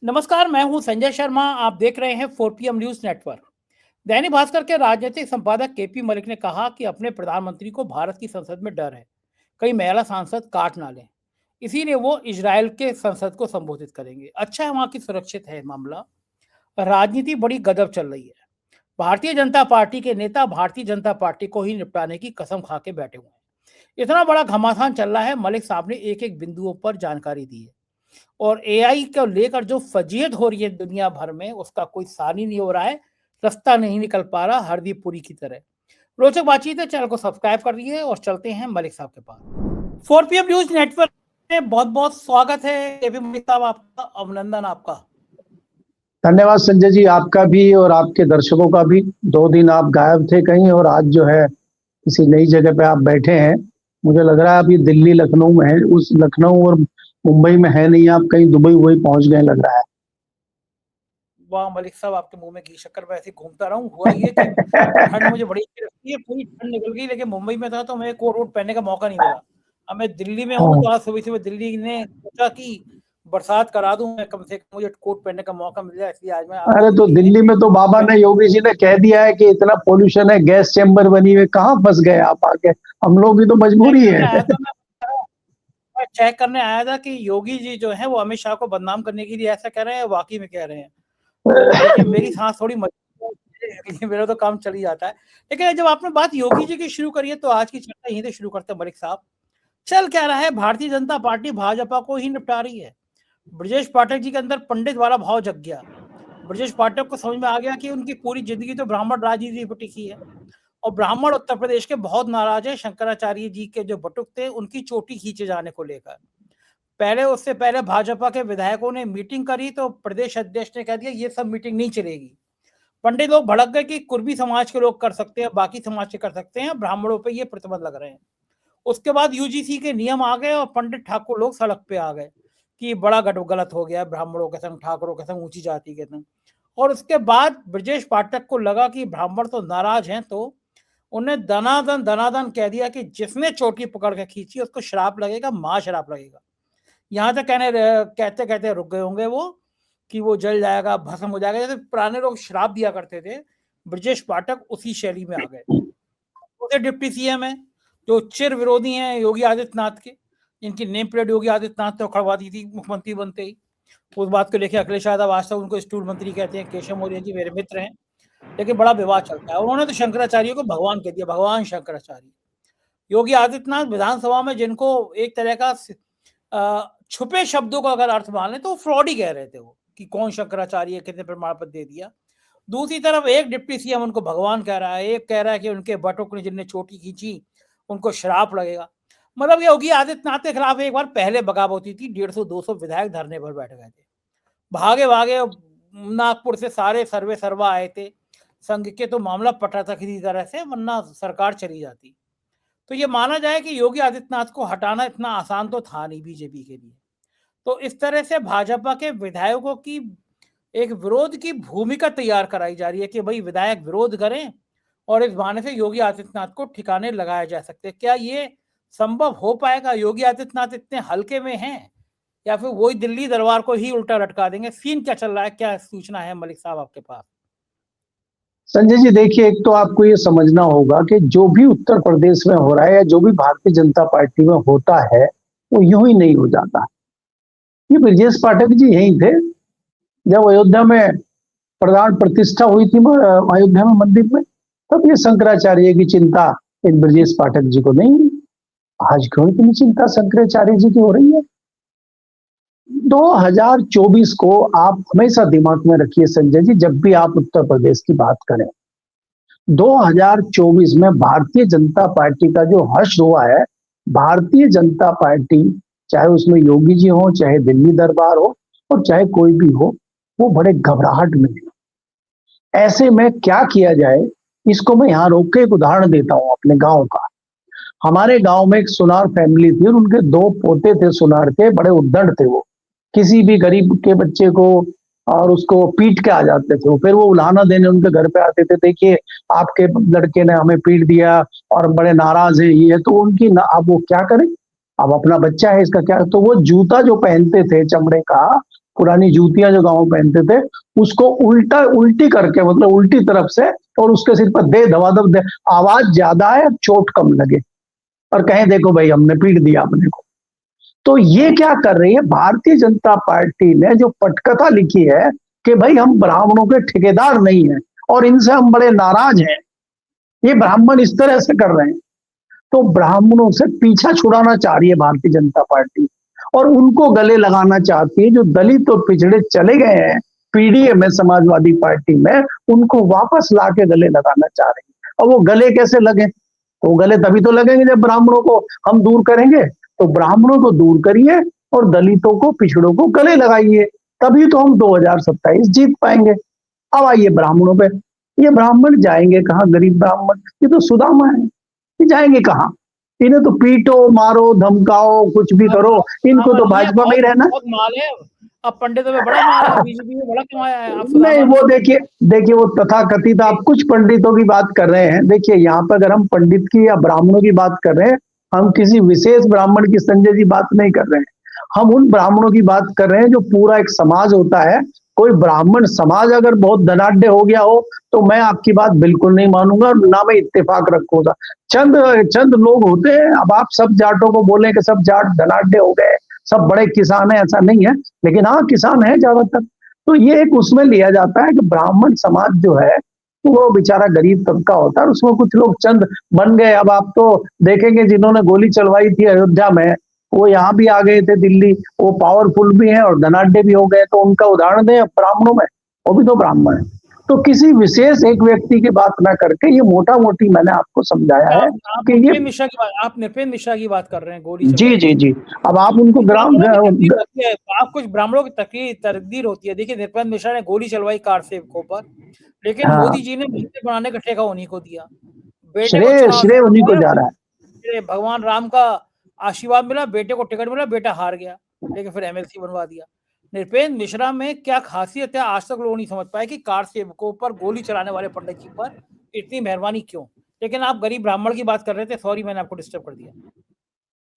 नमस्कार, मैं हूं संजय शर्मा। आप देख रहे हैं 4PM news network. Dainik Bhaskar के राजनीतिक संपादक केपी मलिक ने कहा कि अपने प्रधानमंत्री को भारत की संसद में डर है, कई महिला सांसद काट ना लें, इसीलिए वो इजरायल के संसद को संबोधित करेंगे। अच्छा है, वहां की सुरक्षित है मामला। राजनीति बड़ी गजब चल रही है। भारतीय जनता पार्टी के नेता भारतीय जनता पार्टी को ही निपटाने की कसम खा के बैठे हुए हैं। इतना बड़ा घमासान चल रहा है। मलिक साहब ने एक एक बिंदुओं पर जानकारी दी है और एआई को लेकर जो फजीयत हो रही है दुनिया भर में, उसका कोई सार ही नहीं हो रहा है, रास्ता नहीं निकल पा रहा, हरदीप पुरी की तरह। रोचक बातचीत है, चैनल को सब्सक्राइब कर लीजिए और चलते हैं मलिक साहब के पास। 4PM न्यूज नेटवर्क में बहुत बहुत स्वागत है। केपी मलिक साहब, आपका अभिनंदन। आपका धन्यवाद संजय जी, आपका भी और आपके दर्शकों का भी। 2 दिन आप गायब थे कहीं और आज जो है किसी नई जगह पे आप बैठे हैं। मुझे लग रहा है अभी दिल्ली लखनऊ में है, उस लखनऊ और मुंबई में है नहीं, आप कहीं दुबई वही पहुंच गए लग रहा है। वाह मलिक साहब, आपके मुंह में घी शक्कर। वैसे घूमता रहूं। हुआ ये कि ठंड मुझे बड़ी अच्छी लगती है, पूरी ठंड निकल गई, लेकिन मुंबई में था तो मैं कोट वोट पहनने का मौका नहीं मिला। अब मैं दिल्ली में हूँ तो आज सुबह सुबह दिल्ली ने सोचा कि बरसात करा दूं, मैं कम से कम मुझे कोट पहनने का मौका मिल जाए, इसलिए आज मैं। अरे तो दिल्ली में तो बाबा ने, योगी जी ने कह दिया है कि इतना पोल्यूशन है, गैस चैम्बर बनी हुई, कहाँ फंस गए आप आके। हम लोग की तो मजबूरी है। मैं चेक करने आया था कि योगी जी जो है वो अमित शाह को बदनाम करने के लिए ऐसा कह रहे हैं, वाकई में कह रहे हैं। तो देखिए, मेरी सांस थोड़ी मेरा तो काम चल ही जाता है। लेकिन जब आपने बात योगी जी की शुरू करी है तो आज की चर्चा यहीं से शुरू करते हैं। मलिक साहब, चल क्या रहा है? भारतीय जनता पार्टी भाजपा को ही निपटा रही है। ब्रजेश पाठक जी के अंदर पंडित वाला भाव जग गया। ब्रजेश पाठक को समझ में आ गया कि उनकी पूरी जिंदगी तो ब्राह्मण राजनीति पर टिकी है और ब्राह्मण उत्तर प्रदेश के बहुत नाराज है शंकराचार्य जी के जो बटुक थे उनकी चोटी खींचे जाने को लेकर। उससे पहले भाजपा के विधायकों ने मीटिंग करी तो प्रदेश अध्यक्ष ने कह दिया ये सब मीटिंग नहीं चलेगी। पंडित लोग भड़क गए कि कुर्मी समाज के लोग कर सकते हैं, बाकी समाज के कर सकते हैं, ब्राह्मणों पे ये प्रतिबंध लग रहे हैं। उसके बाद यूजीसी के नियम आ गए और पंडित ठाकुर लोग सड़क पे आ गए कि बड़ा गलत हो गया, ब्राह्मणों के संग, ठाकुरों के संग, ऊंची जाति के संग। और उसके बाद ब्रजेश पाठक को लगा कि ब्राह्मण तो नाराज हैं, तो उन्हें दनादन कह दिया कि जिसने चोटी पकड़ के खींची उसको श्राप लगेगा, महाश्राप लगेगा। यहाँ तक कहते कहते रुक गए होंगे वो कि वो जल जाएगा, भस्म हो जाएगा। जैसे पुराने लोग श्राप दिया करते थे, ब्रजेश पाठक उसी शैली में आ गए। वो डिप्टी सीएम है जो चिर विरोधी हैं योगी आदित्यनाथ के, इनकी नेम प्लेट योगी आदित्यनाथ तो खड़वा दी थी मुख्यमंत्री बनते ही। उस बात को लेकर अखिलेश यादव आज तक उनको स्टूल मंत्री कहते हैं। केशव मौर्य जी मेरे मित्र हैं, लेकिन बड़ा विवाद चलता है। उन्होंने तो शंकराचार्य को भगवान कह दिया, भगवान शंकराचार्य। योगी आदित्यनाथ विधानसभा में जिनको एक तरह का छुपे शब्दों का अगर अर्थ मान ले तो फ्रॉड ही कह रहे थे वो, कि कौन शंकराचार्य, कितने प्रमाण पत्र दे दिया। दूसरी तरफ एक डिप्टी सीएम उनको भगवान कह रहा है, एक कह रहा है कि उनके बटुक ने जिनने चोटी खींची उनको श्राप लगेगा। मतलब योगी आदित्यनाथ के खिलाफ एक बार पहले बगावत होती थी, 150-200 विधायक धरने पर बैठ गए थे। भागे भागे नागपुर से सारे सर्वे सर्वा आए थे, संघ के तो मामला पटा था किसी तरह से, वरना सरकार चली जाती। तो ये माना जाए कि योगी आदित्यनाथ को हटाना इतना आसान तो था नहीं बीजेपी के लिए। तो इस तरह से भाजपा के विधायकों की एक विरोध की भूमिका तैयार कराई जा रही है कि भाई विधायक विरोध करें और इस बहाने से योगी आदित्यनाथ को ठिकाने लगाया जा सकते हैं। क्या ये संभव हो पाएगा? योगी आदित्यनाथ इतने हल्के में हैं या फिर वही दिल्ली दरबार को ही उल्टा लटका देंगे? सीन क्या चल रहा है, क्या सूचना है मलिक साहब आपके पास? संजय जी देखिए, एक तो आपको ये समझना होगा कि जो भी उत्तर प्रदेश में हो रहा है या जो भी भारतीय जनता पार्टी में होता है वो यूं ही नहीं हो जाता। ये ब्रजेश पाठक जी यही थे जब अयोध्या में प्राण प्रतिष्ठा हुई थी, अयोध्या में मंदिर में, तब ये शंकराचार्य की चिंता इन ब्रजेश पाठक जी को नहीं। आज क्यों इतनी चिंता शंकराचार्य जी की हो रही है? 2024 को आप हमेशा दिमाग में रखिए संजय जी, जब भी आप उत्तर प्रदेश की बात करें, 2024 में भारतीय जनता पार्टी का जो हर्ष हुआ है, भारतीय जनता पार्टी चाहे उसमें योगी जी हो, चाहे दिल्ली दरबार हो और चाहे कोई भी हो, वो बड़े घबराहट में है। ऐसे में क्या किया जाए, इसको मैं यहाँ रोक के एक उदाहरण देता हूँ अपने गांव का। हमारे गांव में एक सुनार फैमिली थी और उनके 2 पोते थे सुनार के, बड़े उद्दंड थे वो। किसी भी गरीब के बच्चे को और उसको पीट के आ जाते थे, फिर वो उलाहना देने उनके घर पे आते थे, देखिए आपके लड़के ने हमें पीट दिया और बड़े नाराज है ये। तो उनकी अब वो क्या करें, अब अपना बच्चा है इसका क्या। तो वो जूता जो पहनते थे चमड़े का, पुरानी जूतियां जो गांव पहनते थे, उसको उल्टी करके, मतलब उल्टी तरफ से, और उसके सिर पर दे धवाधव दे, आवाज ज्यादा है, चोट कम लगे, और कहें देखो भाई हमने पीट दिया अपने को। तो ये क्या कर रही है भारतीय जनता पार्टी ने, जो पटकथा लिखी है कि भाई हम ब्राह्मणों के ठेकेदार नहीं है और इनसे हम बड़े नाराज हैं, ये ब्राह्मण इस तरह से कर रहे हैं। तो ब्राह्मणों से पीछा छुड़ाना चाह रही है भारतीय जनता पार्टी, और उनको गले लगाना चाहती है। जो दलित और पिछड़े चले गए हैं पीडीए में, समाजवादी पार्टी में, उनको वापस ला के गले लगाना चाह रही है। और वो गले कैसे लगे? तो गले तभी तो लगेंगे जब ब्राह्मणों को हम दूर करेंगे। तो ब्राह्मणों को दूर करिए और दलितों को, पिछड़ों को गले लगाइए, तभी तो हम 2027 जीत पाएंगे। अब आइए ब्राह्मणों पे। ये ब्राह्मण जाएंगे कहाँ? गरीब ब्राह्मण, ये तो सुदामा है, ये जाएंगे कहाँ? इन्हें तो पीटो, मारो, धमकाओ, कुछ भी करो, इनको तो भाजपा में ही रहना। बहुत माल है, अब पंडितों में बड़ा माल है, बीजेपी में बड़ा कमाया है। नहीं, वो देखिए वो तथाकथित, आप कुछ पंडितों की बात कर रहे हैं। देखिए यहाँ पर अगर हम पंडित की या ब्राह्मणों की बात कर रहे हैं, हम किसी विशेष ब्राह्मण की, संजय जी, बात नहीं कर रहे हैं। हम उन ब्राह्मणों की बात कर रहे हैं जो पूरा एक समाज होता है। कोई ब्राह्मण समाज अगर बहुत धनाढ्य हो गया हो तो मैं आपकी बात बिल्कुल नहीं मानूंगा, और ना मैं इत्तेफाक रखूंगा। चंद लोग होते हैं। अब आप सब जाटों को बोले कि सब जाट धनाढ्य हो गए, सब बड़े किसान है, ऐसा नहीं है, लेकिन हाँ किसान है ज्यादातर। तो ये एक उसमें लिया जाता है कि ब्राह्मण समाज जो है वो बेचारा गरीब तबका होता है, उसमें कुछ लोग चंद बन गए। अब आप तो देखेंगे जिन्होंने गोली चलवाई थी अयोध्या में, वो यहाँ भी आ गए थे दिल्ली, वो पावरफुल भी हैं और धनाढ्य भी हो गए। तो उनका उदाहरण दें ब्राह्मणों में, वो भी तो ब्राह्मण है। तो किसी विशेष एक व्यक्ति की बात ना करके ये मोटा मोटी मैंने आपको समझाया है आप कि ये नृपेंद्र मिश्रा की बात कर रहे हैं, गोली जी जी जी। अब आप उनको आप कुछ ब्राह्मणों की तकदीर होती है। देखिए नृपेंद्र मिश्रा ने गोली चलवाई कार सेवकों पर, लेकिन हाँ, मोदी जी ने मंदिर बनाने का ठेका उन्हीं को दिया, बेटे को श्रेय उन्हीं को जा रहा है। भगवान राम का आशीर्वाद मिला, बेटे को टिकट मिला, बेटा हार गया, लेकिन फिर एमएलसी बनवा दिया। नृपेंद्र मिश्रा में क्या खासियत है आज तक लोग नहीं समझ पाए कि कार सेवकों पर गोली चलाने वाले पंडित जी पर इतनी मेहरबानी क्यों? लेकिन आप गरीब ब्राह्मण की बात कर रहे थे, सॉरी मैंने आपको डिस्टर्ब कर दिया।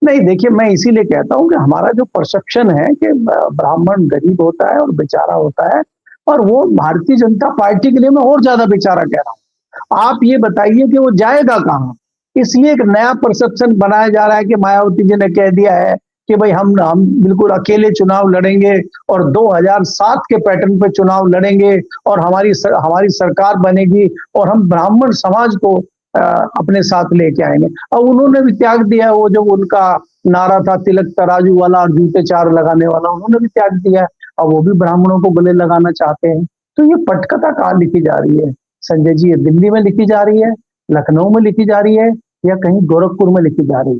नहीं, देखिए मैं इसीलिए कहता हूँ कि हमारा जो परसेप्शन है कि ब्राह्मण गरीब होता है और बेचारा होता है, और वो भारतीय जनता पार्टी के लिए मैं और ज्यादा बेचारा कह रहा हूँ। आप ये बताइए कि वो जाएगा कहाँ? इसलिए एक नया परसेप्शन बनाया जा रहा है कि मायावती जी ने कह दिया है कि भाई हम बिल्कुल अकेले चुनाव लड़ेंगे और 2007 के पैटर्न पे चुनाव लड़ेंगे और हमारी सरकार बनेगी और हम ब्राह्मण समाज को अपने साथ लेके आएंगे। अब उन्होंने भी त्याग दिया, वो जो उनका नारा था तिलक तराजू वाला और जूते चार लगाने वाला, उन्होंने भी त्याग दिया। अब वो भी ब्राह्मणों को गले लगाना चाहते हैं। तो ये पटकथा कहाँ लिखी जा रही है संजय जी? ये दिल्ली में लिखी जा रही है, लखनऊ में लिखी जा रही है, या कहीं गोरखपुर में लिखी जा रही है?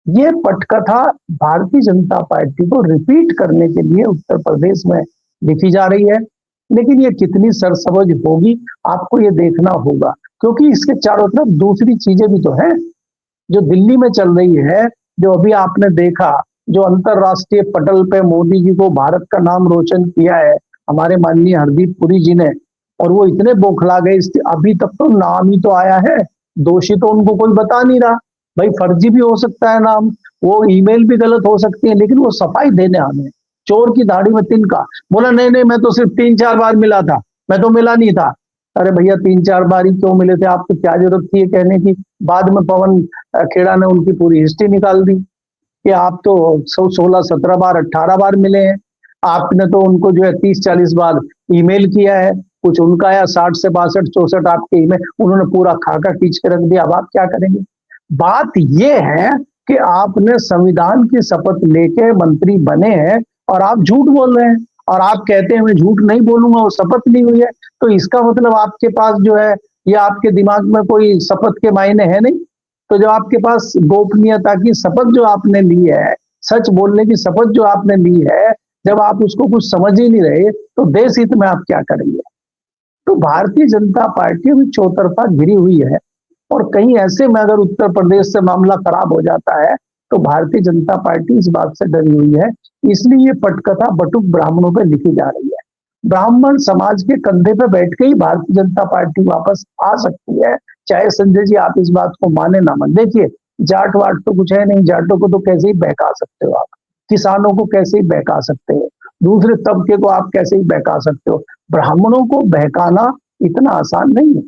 ये पटकथा भारतीय जनता पार्टी को रिपीट करने के लिए उत्तर प्रदेश में लिखी जा रही है। लेकिन ये कितनी सरसबज होगी आपको ये देखना होगा, क्योंकि इसके चारों तरफ दूसरी चीजें भी तो हैं जो दिल्ली में चल रही है। जो अभी आपने देखा, जो अंतरराष्ट्रीय पटल पे मोदी जी को भारत का नाम रोशन किया है हमारे माननीय हरदीप पुरी जी ने, और वो इतने बौखला गए, अभी तक तो नाम ही तो आया है, दोषी तो उनको कोई बता नहीं रहा। भाई फर्जी भी हो सकता है नाम, वो ईमेल भी गलत हो सकती है, लेकिन वो सफाई देने आने, चोर की दाढ़ी में तिनका, बोला नहीं नहीं मैं तो सिर्फ 3-4 बार मिला था, मैं तो मिला नहीं था। अरे भैया 3-4 बार ही क्यों मिले थे? आपको क्या जरूरत थी ये कहने की? बाद में पवन खेड़ा ने उनकी पूरी हिस्ट्री निकाल दी कि आप तो 16-17 बार 18 बार मिले हैं। आपने तो उनको जो है 30-40 बार ईमेल किया है, कुछ उनका आया 60 से 62-64 आपके ईमेल, उन्होंने पूरा खाका खींच के रख दिया। अब आप क्या करेंगे? बात यह है कि आपने संविधान की शपथ लेके मंत्री बने हैं और आप झूठ बोल रहे हैं, और आप कहते हैं मैं झूठ नहीं बोलूंगा, वो शपथ ली हुई है। तो इसका मतलब आपके पास जो है, या आपके दिमाग में कोई शपथ के मायने है नहीं। तो जब आपके पास गोपनीयता की शपथ जो आपने ली है, सच बोलने की शपथ जो आपने ली है, जब आप उसको कुछ समझ ही नहीं रहे तो देश हित में आप क्या करेंगे? तो भारतीय जनता पार्टी भी चौतरफा घिरी हुई है, और कहीं ऐसे में अगर उत्तर प्रदेश से मामला खराब हो जाता है तो भारतीय जनता पार्टी इस बात से डरी हुई है। इसलिए ये पटकथा बटुक ब्राह्मणों पे लिखी जा रही है। ब्राह्मण समाज के कंधे पे बैठ के ही भारतीय जनता पार्टी वापस आ सकती है, चाहे संजय जी आप इस बात को माने ना माने। देखिए जाट वाट तो कुछ है नहीं, जाटों को तो कैसे ही बहका सकते हो आप, किसानों को कैसे ही बहका सकते हो, दूसरे तबके को आप कैसे ही बहका सकते हो? ब्राह्मणों को बहकाना इतना आसान नहीं है।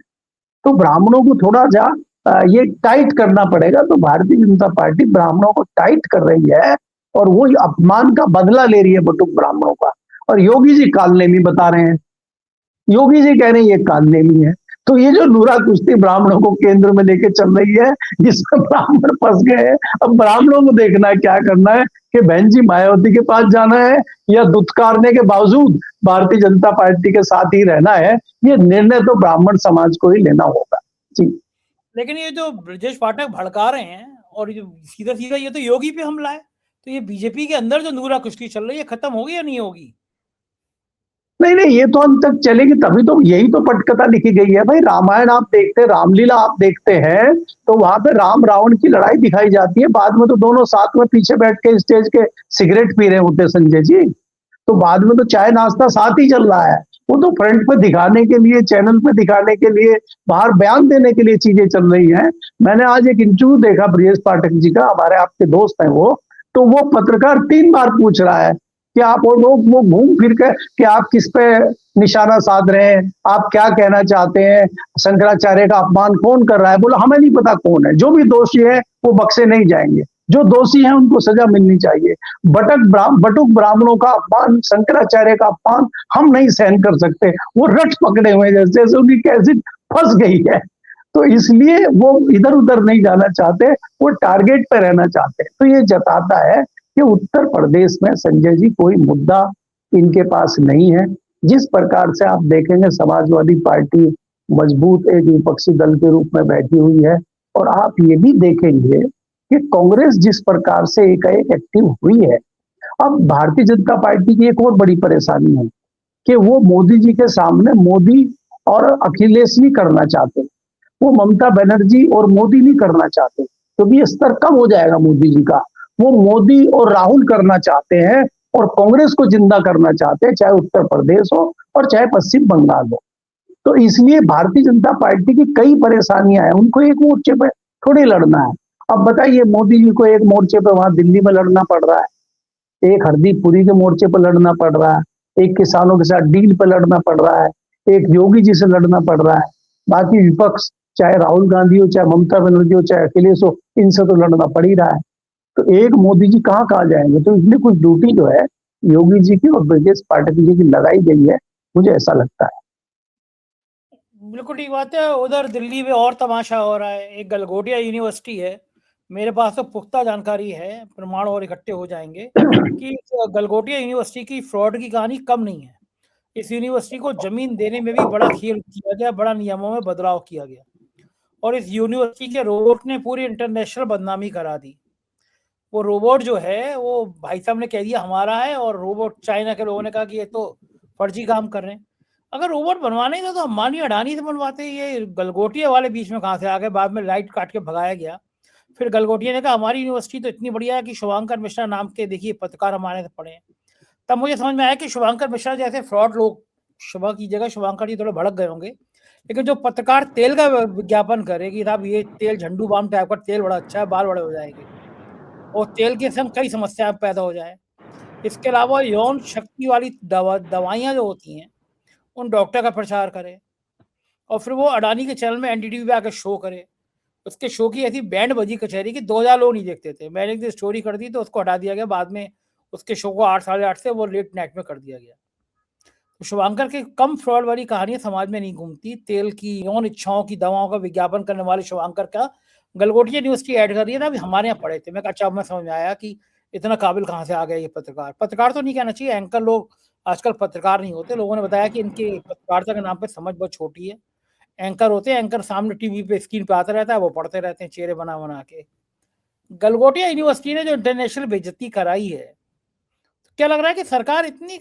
तो ब्राह्मणों को थोड़ा ये टाइट करना पड़ेगा। तो भारतीय जनता पार्टी ब्राह्मणों को टाइट कर रही है और वो अपमान का बदला ले रही है बटुक ब्राह्मणों का। और योगी जी कालनेमी बता रहे हैं, योगी जी कह रहे हैं ये कालनेमी है। तो ये जो नूरा कुश्ती ब्राह्मणों को केंद्र में लेके चल रही है, जिसमें ब्राह्मण फंस गए हैं। अब ब्राह्मणों को देखना है क्या करना है, कि बहन जी मायावती के पास जाना है या दुत्कारने के बावजूद भारतीय जनता पार्टी के साथ ही रहना है। ये निर्णय तो ब्राह्मण समाज को ही लेना होगा जी। लेकिन ये जो ब्रजेश पाठक भड़का रहे हैं और ये सीधा सीधा ये तो योगी पे हमला है, तो ये बीजेपी के अंदर जो नूरा कुश्ती चल रही है खत्म होगी या नहीं होगी? नहीं नहीं, ये तो अंत तक चलेगी। तभी तो यही तो पटकथा लिखी गई है भाई। रामायण आप देखते, रामलीला आप देखते हैं, तो वहां पे राम रावण की लड़ाई दिखाई जाती है। बाद में तो दोनों साथ में पीछे बैठ के स्टेज के सिगरेट पी रहे होते संजय जी। तो बाद में तो चाय नाश्ता साथ ही चल रहा है। वो तो फ्रंट पे दिखाने के लिए, चैनल पे दिखाने के लिए, बाहर बयान देने के लिए चीजें चल रही हैं। मैंने आज एक इंटरव्यू देखा ब्रजेश पाठक जी का, हमारे आपके दोस्त हैं वो। तो वो पत्रकार 3 बार पूछ रहा है कि आप, और लोग वो घूम फिर के कि आप किस पे निशाना साध रहे हैं, आप क्या कहना चाहते हैं, शंकराचार्य का अपमान कौन कर रहा है? बोला हमें नहीं पता कौन है, जो भी दोषी है वो बख्शे नहीं जाएंगे, जो दोषी हैं उनको सजा मिलनी चाहिए। बटुक ब्राह्मणों का अपमान, शंकराचार्य का अपमान हम नहीं सहन कर सकते। वो रट पकड़े हुए जैसे उनकी कैसी फंस गई है। तो इसलिए वो इधर उधर नहीं जाना चाहते, वो टारगेट पे रहना चाहते हैं। तो ये जताता है कि उत्तर प्रदेश में संजय जी कोई मुद्दा इनके पास नहीं है। जिस प्रकार से आप देखेंगे समाजवादी पार्टी मजबूत एक विपक्षी दल के रूप में बैठी हुई है, और आप ये भी देखेंगे कि कांग्रेस जिस प्रकार से एक एक्टिव हुई है। अब भारतीय जनता पार्टी की एक और बड़ी परेशानी है कि वो मोदी जी के सामने मोदी और अखिलेश नहीं करना चाहते, वो ममता बनर्जी और मोदी नहीं करना चाहते, क्योंकि ये स्तर कम हो जाएगा मोदी जी का। वो मोदी और राहुल करना चाहते हैं और कांग्रेस को जिंदा करना चाहते हैं, चाहे उत्तर प्रदेश हो और चाहे पश्चिम बंगाल हो। तो इसलिए भारतीय जनता पार्टी की कई परेशानियां हैं, उनको एक मोर्चे पे थोड़ी लड़ना है। अब बताइए, मोदी जी को एक मोर्चे पे वहां दिल्ली में लड़ना पड़ रहा है, एक हरदीप पुरी के मोर्चे पर लड़ना पड़ रहा है, एक किसानों के साथ डील पर लड़ना पड़ रहा है, एक योगी जी से लड़ना पड़ रहा है। बाकी विपक्ष, चाहे राहुल गांधी हो, चाहे ममता बनर्जी हो, चाहे अखिलेश हो, इनसे तो लड़ना पड़ ही रहा है। तो एक मोदी जी कहाँ जाएंगे? तो इसलिए कुछ ड्यूटी जो है योगी जी की और ब्रजेश पाठक जी की लगाई गई है, मुझे ऐसा लगता है। बिल्कुल ठीक बात है। उधर दिल्ली में और तमाशा हो रहा है। एक गलगोटिया यूनिवर्सिटी है, मेरे पास तो पुख्ता जानकारी है, प्रमाण और इकट्ठे हो जाएंगे कि गलगोटिया यूनिवर्सिटी की फ्रॉड की कहानी कम नहीं है। इस यूनिवर्सिटी को जमीन देने में भी बड़ा खेल किया गया, बड़ा नियमों में बदलाव किया गया, और इस यूनिवर्सिटी के रोबोट ने पूरी इंटरनेशनल बदनामी करा दी। वो रोबोट जो है वो भाई साहब ने कह दिया हमारा है, और रोबोट चाइना के लोगों ने कहा कि ये तो फर्जी काम कर रहे हैं। अगर रोबोट बनवाने ही था तो अंबानी अडानी से बनवाते। ये गलगोटिया वाले बीच में कहाँ से आ गए? बाद में लाइट काट के भगाया गया। फिर गलगोटिया ने कहा हमारी यूनिवर्सिटी तो इतनी बढ़िया है कि शुभांकर मिश्रा नाम के देखिए पत्रकार हमारे से पढ़े हैं। तब मुझे समझ में आया कि शुभांकर मिश्रा जैसे फ्रॉड लोग, शुभा की जगह शुभांकर जी थोड़े भड़क गए होंगे, लेकिन जो पत्रकार तेल का विज्ञापन करे कि साहब ये तेल झंडू बाम टाइप का तेल बड़ा अच्छा है, बाल बड़े हो जाएंगे, और तेल के संग कई समस्याएं पैदा हो जाए। इसके अलावा यौन शक्ति वाली दवाइयाँ जो होती हैं उन डॉक्टर का प्रचार करे, और फिर वो अडानी के चैनल में एनडीटीवी पे आकर शो करे। उसके शो की ऐसी बैंड बजी कचहरी की 2000 लोग नहीं देखते थे। मैंने एक दिन स्टोरी कर दी तो उसको हटा दिया गया। बाद में उसके शो को 8 साढ़े 8 से वो लेट नाइट में कर दिया गया। तो शुभांकर के कम फ्रॉड वाली कहानियां समाज में नहीं घूमती। तेल की, यौन इच्छाओं की दवाओं का विज्ञापन करने वाले शुभांकर का गलगोटिया यूनिवर्सिटी ऐड कर रही है ना। अभी हमारे यहाँ पढ़े थे। मैं अच्छा, मैं समझ में आया कि इतना काबिल कहाँ से आ गया ये पत्रकार। पत्रकार तो नहीं कहना चाहिए, एंकर लोग आजकल पत्रकार नहीं होते। लोगों ने बताया कि इनके पत्रकारिता के नाम पे समझ बहुत छोटी है। एंकर होते हैं, एंकर सामने टीवी पे स्क्रीन पे आता रहता है, वो पढ़ते रहते हैं चेहरे बना बना के। गलगोटिया यूनिवर्सिटी ने जो इंटरनेशनल बेइज्जती कराई है, तो क्या लग रहा है कि सरकार इतनी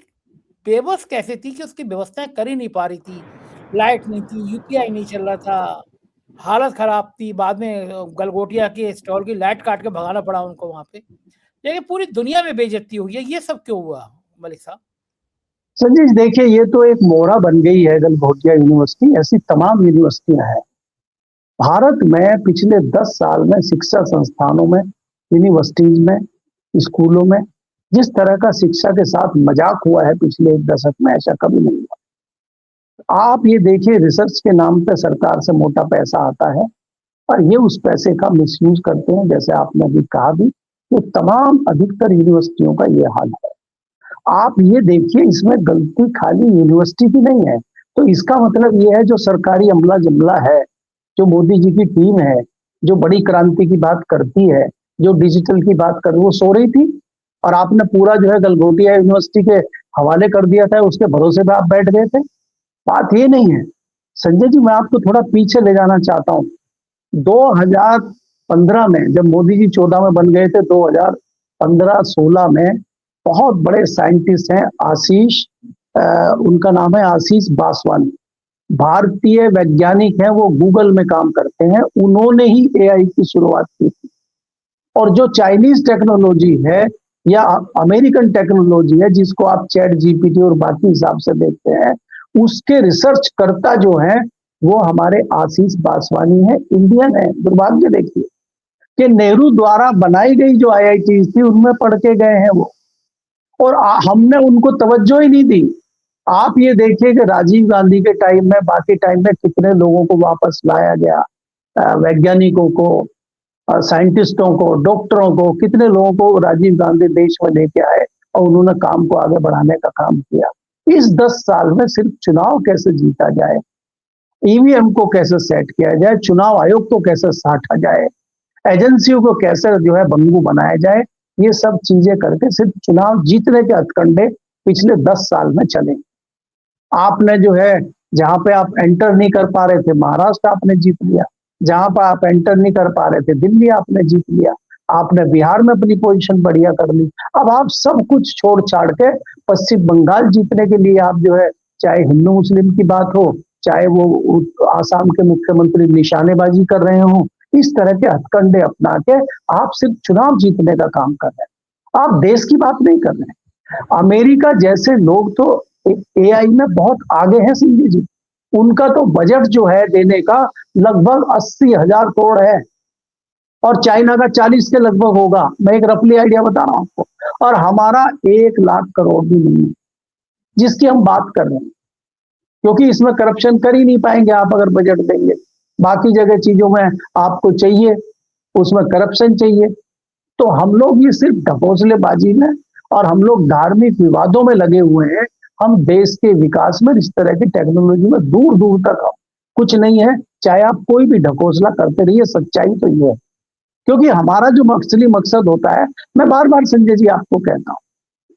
बेबस कैसे थी कि उसकी व्यवस्थाएं कर ही नहीं पा रही थी? लाइट नहीं थी, यूपीआई नहीं चल रहा था, हालत खराब थी। बाद में गलगोटिया के स्टॉल की लाइट काट के भगाना पड़ा उनको वहां पे। लेकिन पूरी दुनिया में बेइज्जती हुई है। ये सब क्यों हुआ मलिक साहब? संजय जी देखिए, ये तो एक मोहरा बन गई है गलगोटिया यूनिवर्सिटी। ऐसी तमाम यूनिवर्सिटियां हैं भारत में। पिछले 10 साल में शिक्षा संस्थानों में, यूनिवर्सिटीज में, स्कूलों में जिस तरह का शिक्षा के साथ मजाक हुआ है पिछले एक दशक में, ऐसा कभी नहीं हुआ। आप ये देखिए, रिसर्च के नाम पे सरकार से मोटा पैसा आता है और ये उस पैसे का मिसयूज करते हैं। जैसे आपने अभी कहा भी, तो तमाम अधिकतर यूनिवर्सिटियों का ये हाल है। आप ये देखिए, इसमें गलती खाली यूनिवर्सिटी की नहीं है। तो इसका मतलब ये है, जो सरकारी अमला जमला है, जो मोदी जी की टीम है, जो बड़ी क्रांति की बात करती है, जो डिजिटल की बात कर, वो सो रही थी और आपने पूरा जो है गलगोटिया यूनिवर्सिटी के हवाले कर दिया था, उसके भरोसे पे आप बैठ गए थे। बात ये नहीं है संजय जी, मैं आपको थोड़ा पीछे ले जाना चाहता हूँ। 2015 में जब मोदी जी 14 में बन गए थे, 2015-16 में बहुत बड़े साइंटिस्ट हैं आशीष, उनका नाम है आशीष बासवानी, भारतीय वैज्ञानिक हैं, वो गूगल में काम करते हैं। उन्होंने ही एआई की शुरुआत की थी। और जो चाइनीज टेक्नोलॉजी है या अमेरिकन टेक्नोलॉजी है, जिसको आप चैट जीपीटी और बाकी हिसाब से देखते हैं, उसके रिसर्च करता जो है वो हमारे आशीष बासवानी है, इंडियन है। दुर्भाग्य देखिए कि नेहरू द्वारा बनाई गई जो आईआईटी थी, उनमें पढ़ के गए हैं वो, और हमने उनको तवज्जो ही नहीं दी। आप ये देखिए कि राजीव गांधी के टाइम में, बाकी टाइम में कितने लोगों को वापस लाया गया, वैज्ञानिकों को, साइंटिस्टों को, डॉक्टरों को, कितने लोगों को राजीव गांधी देश में लेके आए और उन्होंने काम को आगे बढ़ाने का काम किया। इस 10 साल में सिर्फ चुनाव कैसे जीता जाए, ईवीएम को कैसे सेट किया जाए, चुनाव आयोग को कैसे साटा जाए, एजेंसियों को कैसे जो है बंगू बनाया जाए, ये सब चीजें करके सिर्फ चुनाव जीतने के हथकंडे पिछले 10 साल में चले। आपने जो है, जहां पे आप एंटर नहीं कर पा रहे थे, महाराष्ट्र आपने जीत लिया। जहां पर आप एंटर नहीं कर पा रहे थे, दिल्ली आपने जीत लिया। आपने बिहार में अपनी पोजीशन बढ़िया कर ली। अब आप सब कुछ छोड़ छाड़ के पश्चिम बंगाल जीतने के लिए आप जो है, चाहे हिंदू मुस्लिम की बात हो, चाहे वो आसाम के मुख्यमंत्री निशानेबाजी कर रहे हो, इस तरह के हथकंडे अपना के आप सिर्फ चुनाव जीतने का काम कर रहे हैं। आप देश की बात नहीं कर रहे हैं। अमेरिका जैसे लोग तो एआई में बहुत आगे हैं संजय जी। उनका तो बजट जो है देने का लगभग 80,000 करोड़ है और चाइना का 40 के लगभग होगा। मैं एक रफली आइडिया बता रहा हूं आपको। और हमारा 1 लाख करोड़ भी नहीं है जिसकी हम बात कर रहे हैं, क्योंकि इसमें करप्शन कर ही नहीं पाएंगे आप अगर बजट देंगे। बाकी जगह चीजों में आपको चाहिए, उसमें करप्शन चाहिए। तो हम लोग ये सिर्फ ढकोसलेबाजी में और हम लोग धार्मिक विवादों में लगे हुए हैं। हम देश के विकास में, इस तरह की टेक्नोलॉजी में दूर दूर तक कुछ नहीं है। चाहे आप कोई भी ढकोसला करते रहिए, सच्चाई तो ये है। क्योंकि हमारा जो असली मकसद होता है, मैं बार बार संजय जी आपको कहता हूं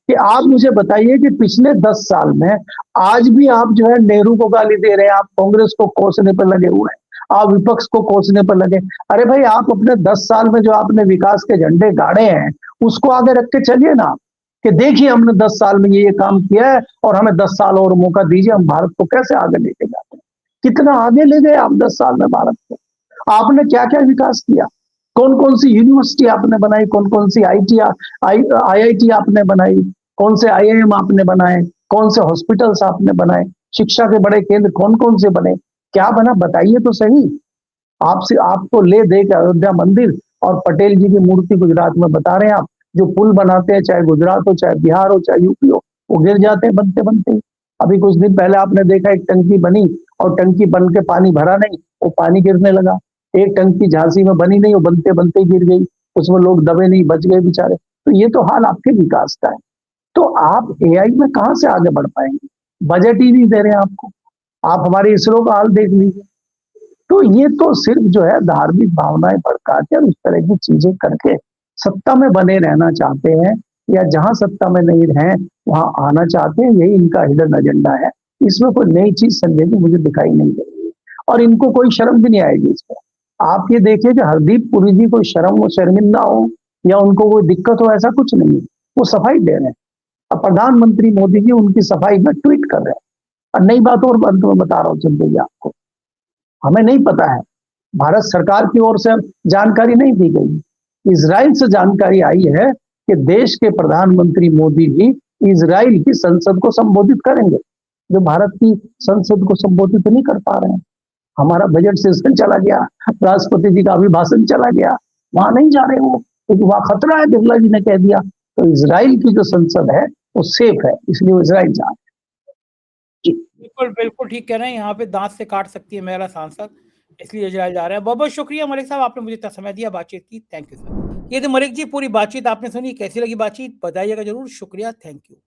कि आप मुझे बताइए कि पिछले 10 साल में आज भी आप जो है नेहरू को गाली दे रहे हैं, आप कांग्रेस को कोसने पर लगे हुए हैं, आप विपक्ष को कोसने पर लगे। अरे भाई, आप अपने 10 साल में जो आपने विकास के झंडे गाड़े हैं, उसको आगे रख के चलिए ना, कि देखिए हमने 10 साल में ये काम किया है और हमें 10 साल और मौका दीजिए, हम भारत को कैसे आगे लेके जाते हैं। कितना आगे ले गए आप 10 साल में भारत को। आपने क्या क्या विकास किया, कौन कौन सी यूनिवर्सिटी आपने बनाई, कौन कौन सी आईआईटी आपने बनाई, कौन से आईआईएम आपने बनाए, कौन से हॉस्पिटल्स आपने बनाए, शिक्षा के बड़े केंद्र कौन कौन से बने, क्या बना, बताइए तो सही। आपसे आपको ले दे के अयोध्या मंदिर और पटेल जी की मूर्ति गुजरात में बता रहे हैं आप, जो पुल बनाते हैं, चाहे गुजरात हो, चाहे बिहार हो, चाहे यूपी हो, वो गिर जाते हैं बनते बनते। अभी कुछ दिन पहले आपने देखा एक टंकी बनी और टंकी बन के पानी भरा नहीं, वो पानी गिरने लगा। एक टंकी झांसी में बनी नहीं, वो बनते बनते गिर गई, उसमें लोग दबे नहीं, बच गए बेचारे। तो ये तो हाल आपके विकास का है। तो आप एआई में कहां से आगे बढ़ पाएंगे, बजट ही नहीं दे रहे हैं आपको। आप हमारे इसरो का हाल देख लीजिए। तो ये तो सिर्फ जो है धार्मिक भावनाएं भड़का के और इस तरह की चीजें करके सत्ता में बने रहना चाहते हैं, या जहां सत्ता में नहीं रहे वहां आना चाहते हैं। यही इनका हिडन एजेंडा है। इसमें कोई नई चीज संजय जी मुझे दिखाई नहीं दे रही है और इनको कोई शर्म भी नहीं आएगी इसमें। आप ये देखिए कि हरदीप पुरी जी कोई शर्मिंदा हो या उनको कोई दिक्कत हो, ऐसा कुछ नहीं है। वो सफाई दे रहे हैं। अब प्रधानमंत्री मोदी जी उनकी सफाई में ट्वीट कर रहे हैं। और नई बात और अंत में बता रहा हूँ संजय जी आपको, हमें नहीं पता है, भारत सरकार की ओर से जानकारी नहीं दी गई। इजराइल से जानकारी आई है कि देश के प्रधानमंत्री मोदी जी इजराइल की संसद को संबोधित करेंगे, जो भारत की संसद को संबोधित नहीं कर पा रहे हैं। हमारा बजट सेशन चला गया, राष्ट्रपति जी का अभिभाषण चला गया, वहां नहीं जा रहे वो, क्योंकि वहां खतरा है। बिरला जी ने कह दिया तो इजराइल की जो संसद है वो सेफ है, इसलिए वो इजराइल जा रहे हैं। बिल्कुल, बिल्कुल ठीक कह रहे हैं, यहाँ पे दाँत से काट सकती है महिला सांसद, इसलिए इज़राइल जा रहे हैं। बहुत-बहुत शुक्रिया मलिक साहब, आपने मुझे इतना समय दिया बातचीत की, थैंक यू सर। ये तो मलिक जी पूरी बातचीत आपने सुनी, कैसी लगी बातचीत बताइएगा ज़रूर, शुक्रिया, थैंक यू।